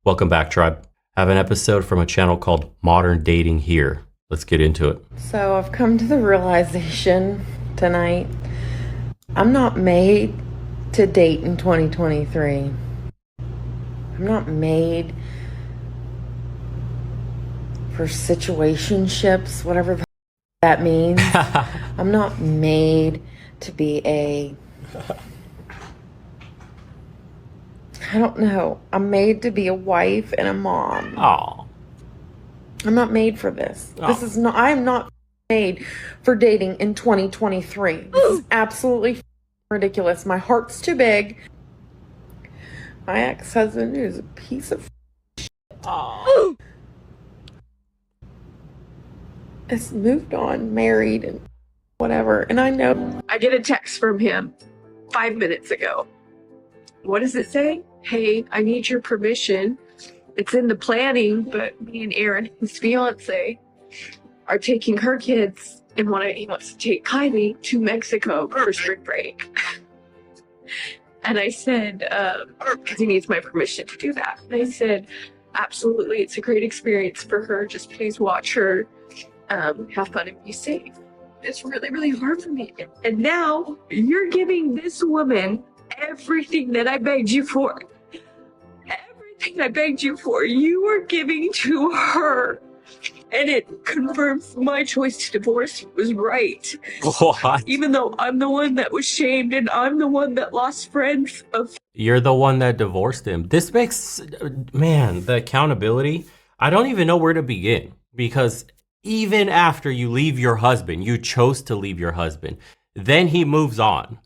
Welcome back, Tribe. I have an episode from a channel called Modern Dating here. Let's get into it. So I've come to the realization tonight, I'm not made to date in 2023. I'm not made for situationships, whatever that means. I'm not made to be I don't know. I'm made to be a wife and a mom. Oh. I'm not made for this. I am not made for dating in 2023. This is absolutely ridiculous. My heart's too big. My ex-husband is a piece of shit. Oh. Has moved on, married, and whatever. And I know I get a text from him 5 minutes ago. What does it say? Hey, I need your permission. It's in the planning, but me and Aaron, his fiance, are taking her kids and he wants to take Kylie to Mexico for spring break. And I said, because he needs my permission to do that. And I said, absolutely, it's a great experience for her. Just please watch her have fun and be safe. It's really, really hard for me. And now you're giving this woman everything that I begged you for. Everything I begged you for, you are giving to her. And it confirms my choice to divorce was right. What? Even though I'm the one that was shamed and I'm the one that lost friends of. You're the one that divorced him. This makes, man, the accountability. I don't even know where to begin, because even after you leave your husband, you chose to leave your husband. Then he moves on,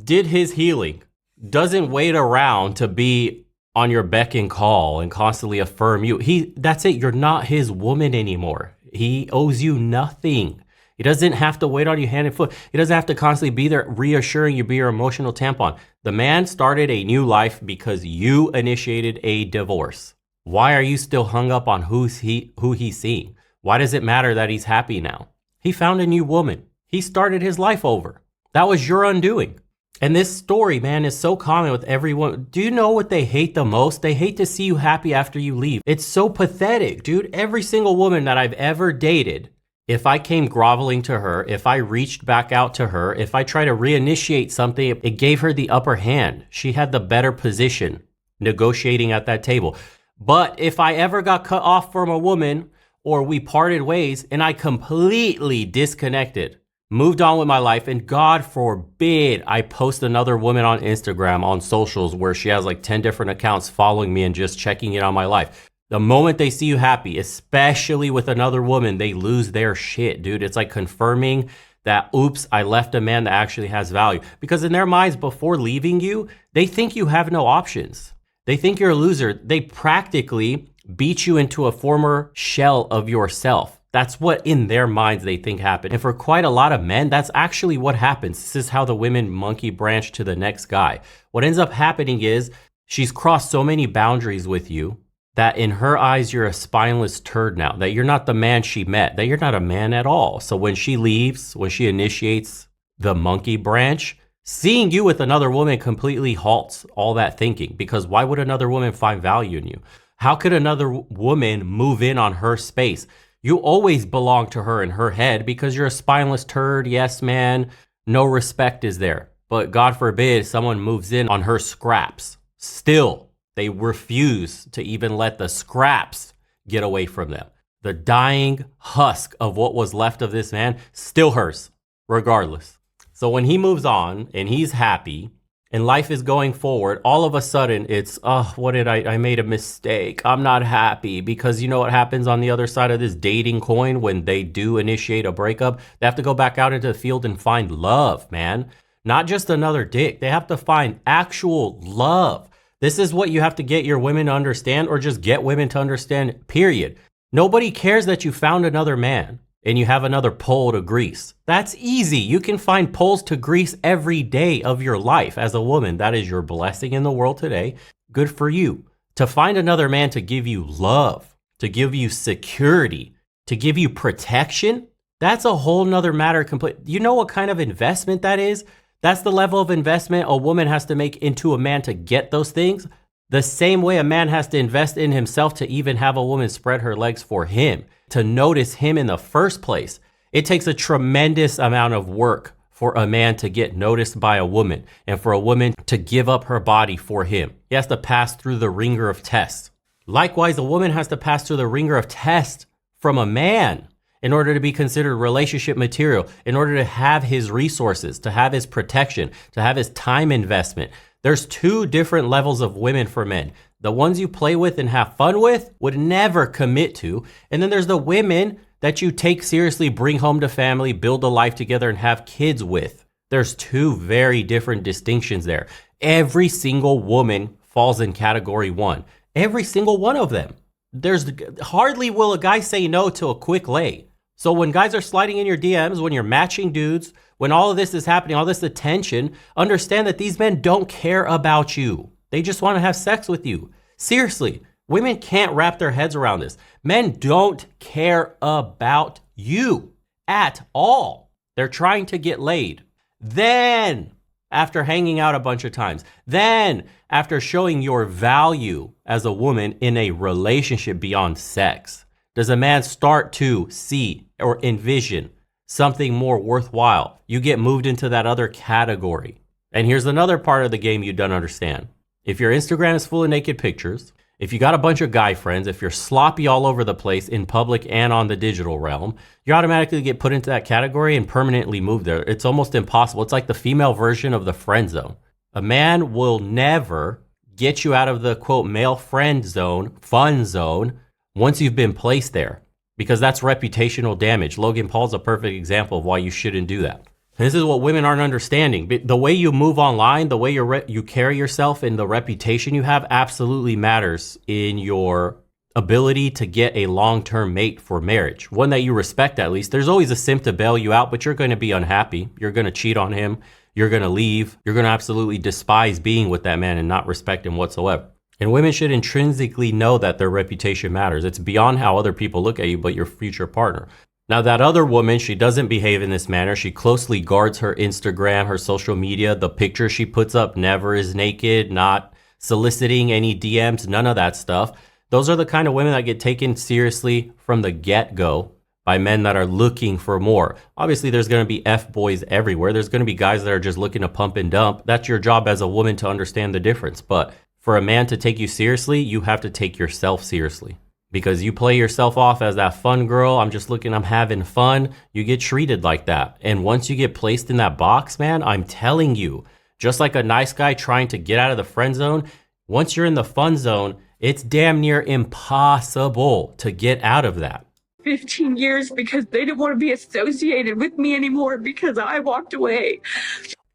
did his healing, doesn't wait around to be on your beck and call and constantly affirm you. That's it. You're not his woman anymore. He owes you nothing. He doesn't have to wait on you hand and foot. He doesn't have to constantly be there reassuring you, be your emotional tampon. The man started a new life because you initiated a divorce. Why are you still hung up on who he's seeing? Why does it matter that he's happy now? He found a new woman. He started his life over. That was your undoing. And this story, man, is so common with everyone. Do you know what they hate the most? They hate to see you happy after you leave. It's so pathetic, dude. Every single woman that I've ever dated, if I came groveling to her, if I reached back out to her, if I tried to reinitiate something, it gave her the upper hand. She had the better position negotiating at that table. But if I ever got cut off from a woman or we parted ways and I completely disconnected, moved on with my life, and God forbid I post another woman on Instagram, on socials, where she has like 10 different accounts following me and just checking in on my life. The moment they see you happy, especially with another woman, they lose their shit, dude. It's like confirming that, oops, I left a man that actually has value. Because in their minds, before leaving you, they think you have no options. They think you're a loser. They practically beat you into a former shell of yourself. That's what in their minds they think happened. And for quite a lot of men, that's actually what happens. This is how the women monkey branch to the next guy. What ends up happening is she's crossed so many boundaries with you that in her eyes, you're a spineless turd now, that you're not the man she met, that you're not a man at all. So when she leaves, when she initiates the monkey branch, seeing you with another woman completely halts all that thinking, because why would another woman find value in you? How could another woman move in on her space? You always belong to her in her head because you're a spineless turd. Yes, man. No respect is there. But God forbid someone moves in on her scraps. Still, they refuse to even let the scraps get away from them. The dying husk of what was left of this man still hurts, regardless. So when he moves on and he's happy and life is going forward, all of a sudden it's, I made a mistake. I'm not happy. Because you know what happens on the other side of this dating coin when they do initiate a breakup? They have to go back out into the field and find love, man. Not just another dick. They have to find actual love. This is what you have to get your women to understand, or just get women to understand, period. Nobody cares that you found another man and you have another pole to grease. That's easy. You can find poles to grease every day of your life as a woman. That is your blessing in the world today. Good for you. To find another man to give you love, to give you security, to give you protection, that's a whole nother matter. You know what kind of investment that is? That's the level of investment a woman has to make into a man to get those things. The same way a man has to invest in himself to even have a woman spread her legs for him, to notice him in the first place. It takes a tremendous amount of work for a man to get noticed by a woman and for a woman to give up her body for him. He has to pass through the ringer of tests. Likewise, a woman has to pass through the ringer of tests from a man in order to be considered relationship material, in order to have his resources, to have his protection, to have his time investment. There's two different levels of women for men. The ones you play with and have fun with would never commit to. And then there's the women that you take seriously, bring home to family, build a life together, and have kids with. There's two very different distinctions there. Every single woman falls in category one. Every single one of them. There's hardly will a guy say no to a quick lay. So when guys are sliding in your DMs, when you're matching dudes, when all of this is happening, all this attention, understand that these men don't care about you. They just want to have sex with you. Seriously, women can't wrap their heads around this. Men don't care about you at all. They're trying to get laid. Then, after hanging out a bunch of times, then after showing your value as a woman in a relationship beyond sex, does a man start to see or envision something more worthwhile? You get moved into that other category. And here's another part of the game you don't understand. If your Instagram is full of naked pictures, if you got a bunch of guy friends, if you're sloppy all over the place in public and on the digital realm, you automatically get put into that category and permanently moved there. It's almost impossible. It's like the female version of the friend zone. A man will never get you out of the quote male friend zone, fun zone, once you've been placed there, because that's reputational damage. Logan Paul's a perfect example of why you shouldn't do that. This is what women aren't understanding. The way you move online, the way you carry yourself, and the reputation you have absolutely matters in your ability to get a long-term mate for marriage. One that you respect at least. There's always a simp to bail you out, but you're going to be unhappy. You're going to cheat on him. You're going to leave. You're going to absolutely despise being with that man and not respect him whatsoever. And women should intrinsically know that their reputation matters. It's beyond how other people look at you, but your future partner. Now, that other woman, she doesn't behave in this manner. She closely guards her Instagram, her social media. The picture she puts up never is naked, not soliciting any DMs, none of that stuff. Those are the kind of women that get taken seriously from the get-go by men that are looking for more. Obviously, there's going to be F-boys everywhere. There's going to be guys that are just looking to pump and dump. That's your job as a woman to understand the difference. But for a man to take you seriously, you have to take yourself seriously. Because you play yourself off as that fun girl, I'm having fun, you get treated like that. And once you get placed in that box, man, I'm telling you, just like a nice guy trying to get out of the friend zone, once you're in the fun zone, it's damn near impossible to get out of that. 15 years because they didn't want to be associated with me anymore because I walked away.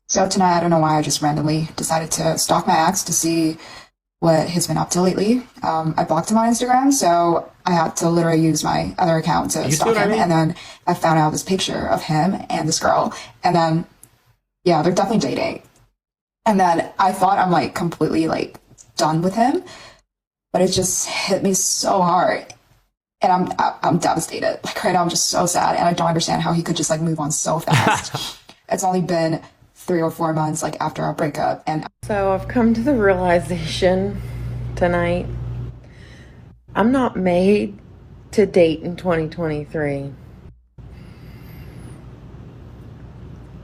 So tonight, I don't know why, I just randomly decided to stalk my ex to see what he's been up to lately. I blocked him on Instagram, so I had to literally use my other account to stalk him. And then I found out this picture of him and this girl. And then, yeah, they're definitely dating. And then I thought I'm like completely like done with him, but it just hit me so hard. And I'm devastated. Like right now, I'm just so sad, and I don't understand how he could just like move on so fast. It's only been 3 or 4 months like after our breakup, and so I've come to the realization tonight I'm not made to date in 2023.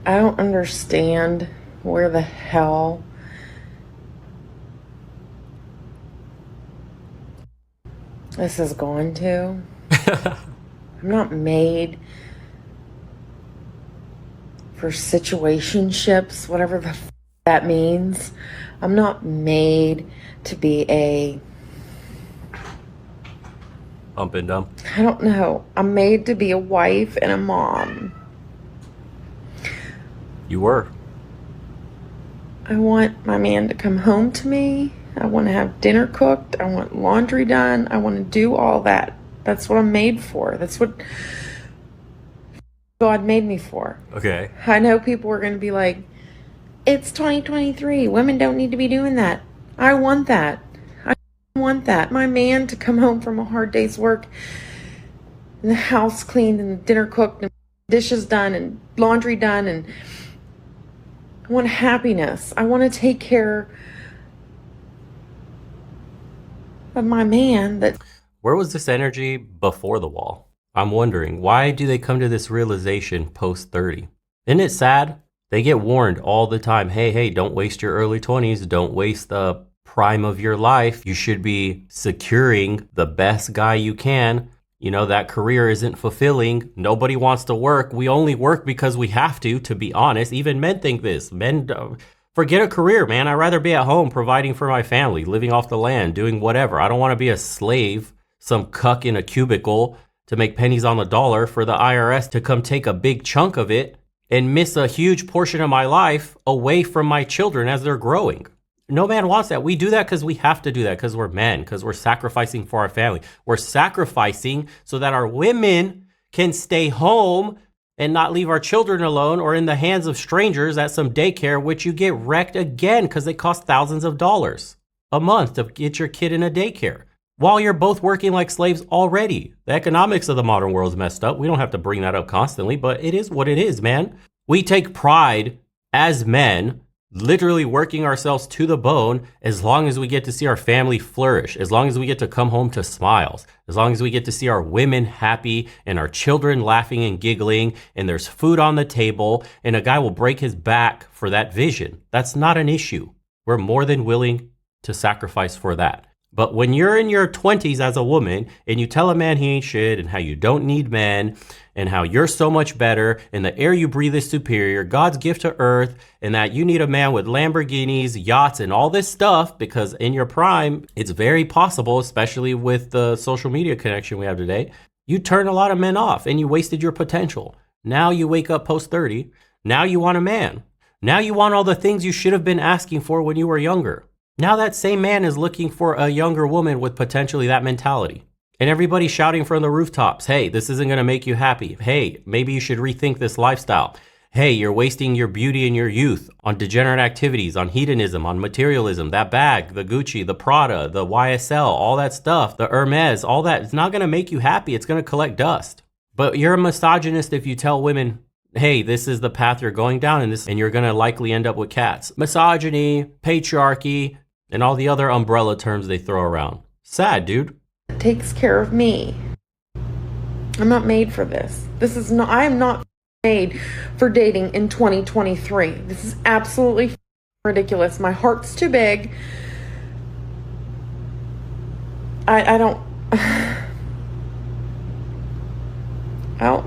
I don't understand where the hell this is going to. I'm not made for situationships, whatever the that means. I'm not made to be a Pump and dump. I don't know. I'm made to be a wife and a mom. You were. I want my man to come home to me. I want to have dinner cooked. I want laundry done. I want to do all that. That's what I'm made for. That's what God made me for. Okay. I know people are going to be like, it's 2023. Women don't need to be doing that. I want that. I want that. My man to come home from a hard day's work and the house cleaned and dinner cooked and dishes done and laundry done. And I want happiness. I want to take care of my man that... Where was this energy before the wall? I'm wondering, why do they come to this realization post 30? Isn't it sad? They get warned all the time, hey, don't waste your early 20s. Don't waste the prime of your life. You should be securing the best guy you can. You know, that career isn't fulfilling. Nobody wants to work. We only work because we have to be honest. Even men think this. Men, forget a career, man. I'd rather be at home providing for my family, living off the land, doing whatever. I don't want to be a slave, some cuck in a cubicle to make pennies on the dollar for the IRS to come take a big chunk of it and miss a huge portion of my life away from my children as they're growing. No man wants that. We do that because we have to do that, because we're men, because we're sacrificing for our family. We're sacrificing so that our women can stay home and not leave our children alone or in the hands of strangers at some daycare, which you get wrecked again because they cost thousands of dollars a month to get your kid in a daycare, while you're both working like slaves already. The economics of the modern world is messed up. We don't have to bring that up constantly, but it is what it is, man. We take pride as men, literally working ourselves to the bone as long as we get to see our family flourish, as long as we get to come home to smiles, as long as we get to see our women happy and our children laughing and giggling and there's food on the table and a guy will break his back for that vision. That's not an issue. We're more than willing to sacrifice for that. But when you're in your 20s as a woman and you tell a man he ain't shit and how you don't need men and how you're so much better and the air you breathe is superior, God's gift to earth, and that you need a man with Lamborghinis, yachts, and all this stuff, because in your prime, it's very possible, especially with the social media connection we have today, you turn a lot of men off and you wasted your potential. Now you wake up post 30. Now you want a man. Now you want all the things you should have been asking for when you were younger. Now that same man is looking for a younger woman with potentially that mentality. And everybody's shouting from the rooftops, hey, this isn't going to make you happy. Hey, maybe you should rethink this lifestyle. Hey, you're wasting your beauty and your youth on degenerate activities, on hedonism, on materialism, that bag, the Gucci, the Prada, the YSL, all that stuff, the Hermes, all that. It's not going to make you happy. It's going to collect dust. But you're a misogynist if you tell women, hey, this is the path you're going down and you're going to likely end up with cats. Misogyny, patriarchy, and all the other umbrella terms they throw around. Sad, dude. Takes care of me. I'm not made for this. I am not made for dating in 2023. This is absolutely ridiculous. My heart's too big. I don't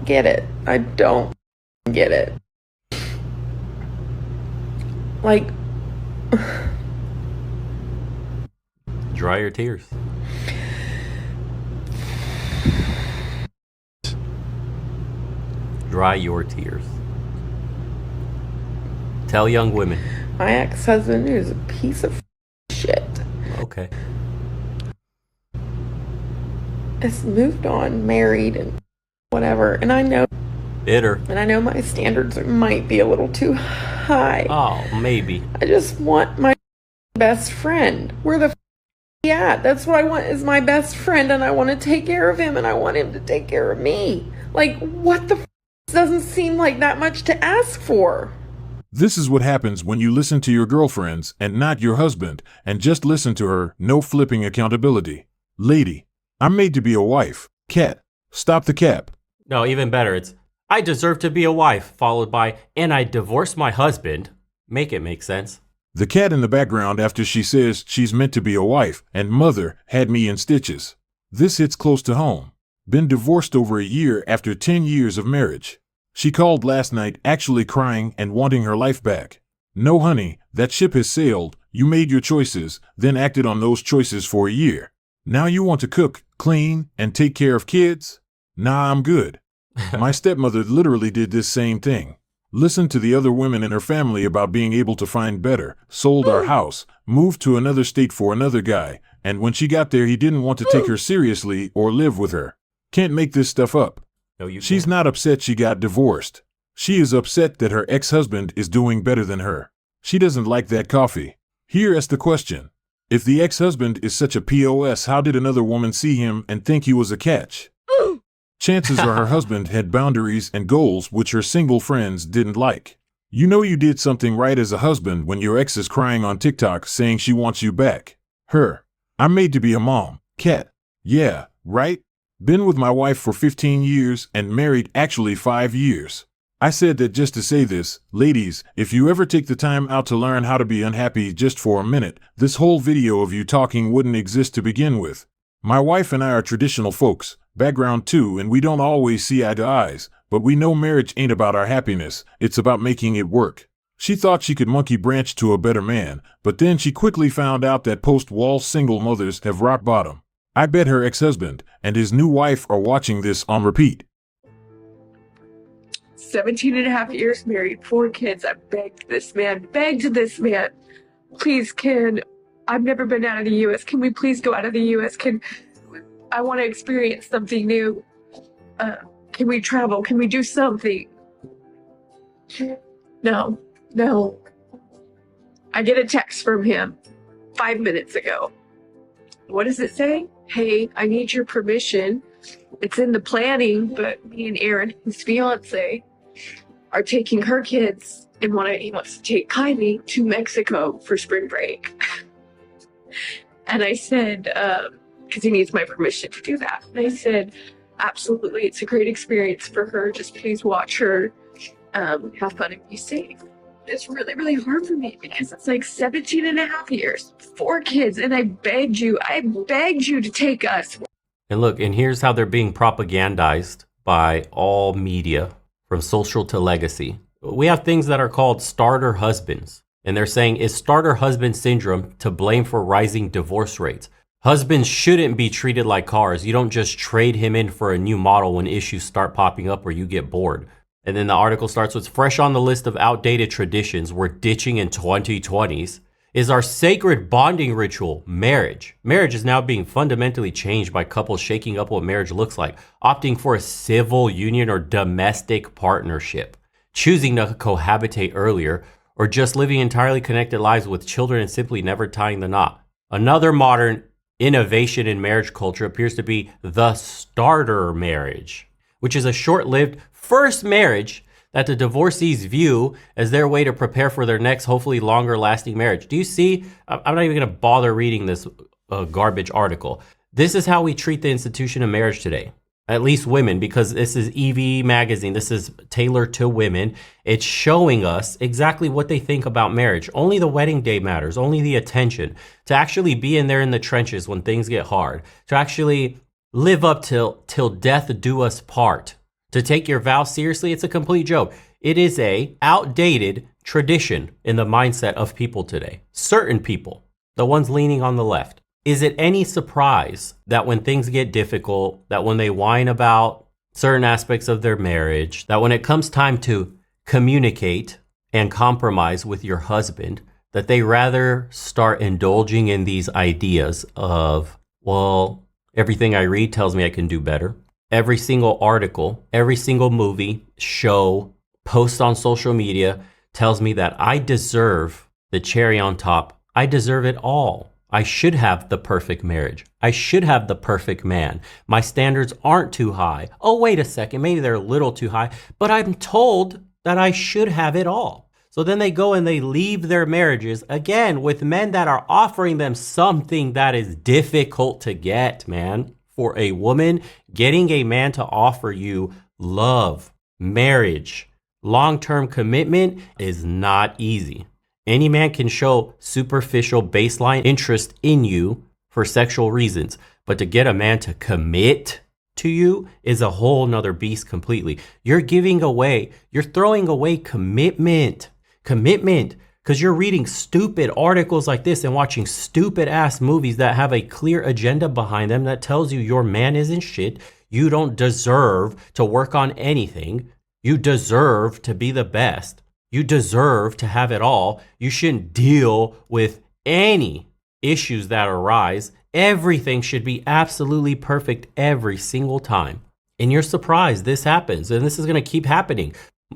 get it. I don't get it. Like, dry your tears. Dry your tears. Tell young women. My ex-husband is a piece of shit. Okay. Has moved on, married, and whatever. And I know. Bitter. And I know my standards might be a little too high. Oh, maybe. I just want my best friend. Where the he at? That's what I want, is my best friend, and I want to take care of him, and I want him to take care of me. Like, what the doesn't seem like that much to ask for. This is what happens when you listen to your girlfriends and not your husband, and just listen to her. No flipping accountability. Lady, I'm made to be a wife. Cat, stop the cap. No, even better. It's, I deserve to be a wife, followed by, and I divorced my husband. Make it make sense. The cat in the background after she says she's meant to be a wife and mother had me in stitches. This hits close to home. Been divorced over a year after 10 years of marriage. She called last night actually crying and wanting her life back. No, honey, that ship has sailed. You made your choices, then acted on those choices for a year. Now you want to cook, clean, and take care of kids? Nah, I'm good. My stepmother literally did this same thing. Listened to the other women in her family about being able to find better, sold our house, moved to another state for another guy, and when she got there he didn't want to take her seriously or live with her. Can't make this stuff up. No, you She's can't. not upset she got divorced. She is upset that her ex-husband is doing better than her. She doesn't like that coffee. Here is the question. If the ex-husband is such a POS, how did another woman see him and think he was a catch? Chances are her husband had boundaries and goals which her single friends didn't like. You know you did something right as a husband when your ex is crying on TikTok saying she wants you back. Her. I'm made to be a mom. Cat. Yeah, right? Been with my wife for 15 years and married actually 5 years. I said that just to say this, ladies, if you ever take the time out to learn how to be unhappy just for a minute, this whole video of you talking wouldn't exist to begin with. My wife and I are traditional folks, background too, and we don't always see eye to eyes, but we know marriage ain't about our happiness, it's about making it work. She thought she could monkey branch to a better man, but then she quickly found out that post-wall single mothers have rock bottom. I bet her ex-husband and his new wife are watching this on repeat. 17 and a half years married, 4 kids. I begged this man, please, I've never been out of the U.S. Can we please go out of the U.S.? I want to experience something new. Can we travel? Can we do something? No. I get a text from him 5 minutes ago. What does it say? Hey, I need your permission. It's in the planning, but me and Aaron, his fiance, are taking her kids and he wants to take Kylie to Mexico for spring break. And I said, because he needs my permission to do that. And I said, absolutely, it's a great experience for her. Just please watch her have fun and be safe. It's really, really hard for me because it's like 17 and a half years, 4 kids, and I begged you to take us. And look, and here's how they're being propagandized by all media, from social to legacy. We have things that are called starter husbands. And they're saying, is starter husband syndrome to blame for rising divorce rates? Husbands shouldn't be treated like cars. You don't just trade him in for a new model when issues start popping up or you get bored. And then the article starts with, fresh on the list of outdated traditions we're ditching in 2020s is our sacred bonding ritual, marriage. Marriage is now being fundamentally changed by couples shaking up what marriage looks like, opting for a civil union or domestic partnership, choosing to cohabitate earlier, or just living entirely connected lives with children and simply never tying the knot. Another modern innovation in marriage culture appears to be the starter marriage, which is a short-lived first marriage that the divorcees view as their way to prepare for their next, hopefully longer lasting marriage. Do you see? I'm not even going to bother reading this garbage article. This is how we treat the institution of marriage today. At least women, because this is EV magazine. This is tailored to women. It's showing us exactly what they think about marriage. Only the wedding day matters, only the attention. To actually be in there in the trenches when things get hard. To actually live up till death do us part. To take your vows seriously, it's a complete joke. It is a outdated tradition in the mindset of people today. Certain people, the ones leaning on the left. Is it any surprise that when things get difficult, that when they whine about certain aspects of their marriage, that when it comes time to communicate and compromise with your husband, that they rather start indulging in these ideas of, well, everything I read tells me I can do better. Every single article, every single movie, show, post on social media tells me that I deserve the cherry on top. I deserve it all. I should have the perfect marriage. I should have the perfect man. My standards aren't too high. Oh, wait a second. Maybe they're a little too high, but I'm told that I should have it all. So then they go and they leave their marriages again with men that are offering them something that is difficult to get, man. For a woman, getting a man to offer you love, marriage, long-term commitment is not easy. Any man can show superficial baseline interest in you for sexual reasons, but to get a man to commit to you is a whole nother beast completely. You're throwing away commitment, because you're reading stupid articles like this and watching stupid ass movies that have a clear agenda behind them that tells you your man isn't shit. You don't deserve to work on anything. You deserve to be the best. You deserve to have it all. You shouldn't deal with any issues that arise. Everything should be absolutely perfect every single time. And you're surprised this happens. And this is going to keep happening.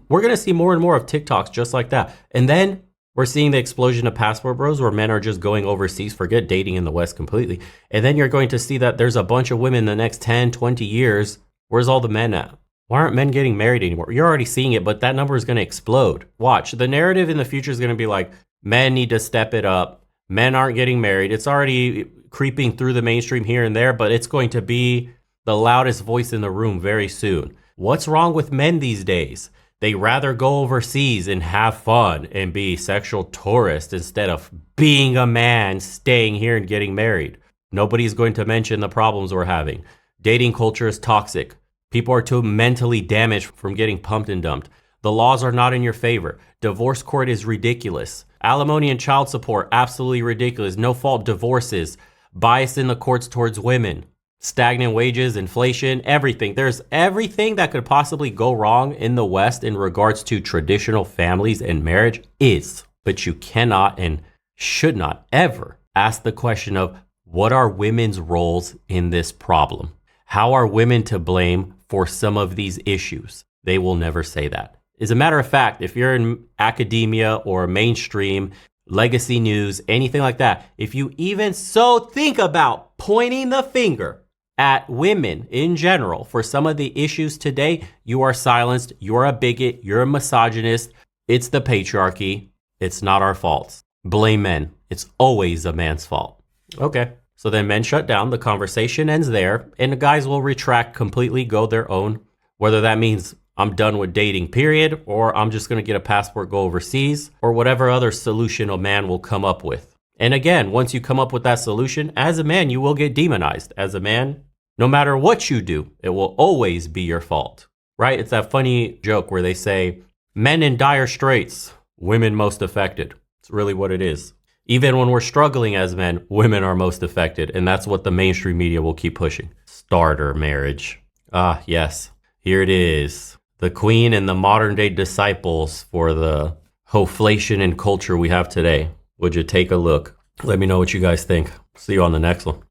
We're going to see more and more of TikToks just like that. And then we're seeing the explosion of passport bros where men are just going overseas, forget dating in the West completely. And then you're going to see that there's a bunch of women in the next 10, 20 years. Where's all the men at? Why aren't men getting married anymore? You're already seeing it, but that number is going to explode. Watch. The narrative in the future is going to be like, men need to step it up. Men aren't getting married. It's already creeping through the mainstream here and there, but it's going to be the loudest voice in the room very soon. What's wrong with men these days? They rather go overseas and have fun and be sexual tourists instead of being a man, staying here and getting married. Nobody's going to mention the problems we're having. Dating culture is toxic. People are too mentally damaged from getting pumped and dumped. The laws are not in your favor. Divorce court is ridiculous. Alimony and child support, absolutely ridiculous. No fault divorces. Bias in the courts towards women. Stagnant wages, inflation, everything. There's everything that could possibly go wrong in the West in regards to traditional families and marriage is. But you cannot and should not ever ask the question of what are women's roles in this problem? How are women to blame for some of these issues? They will never say that. As a matter of fact, if you're in academia or mainstream, legacy news, anything like that, if you even so think about pointing the finger at women in general for some of the issues today, you are silenced, you're a bigot, you're a misogynist, it's the patriarchy, it's not our fault. Blame men. It's always a man's fault. Okay. So then men shut down, the conversation ends there, and the guys will retract completely, go their own, whether that means I'm done with dating, period, or I'm just going to get a passport, go overseas, or whatever other solution a man will come up with. And again, once you come up with that solution, as a man, you will get demonized. As a man, no matter what you do, it will always be your fault, right? It's that funny joke where they say, men in dire straits, women most affected. It's really what it is. Even when we're struggling as men, women are most affected. And that's what the mainstream media will keep pushing. Starter marriage. Ah, yes. Here it is. The queen and the modern day disciples for the hoflation and culture we have today. Would you take a look? Let me know what you guys think. See you on the next one.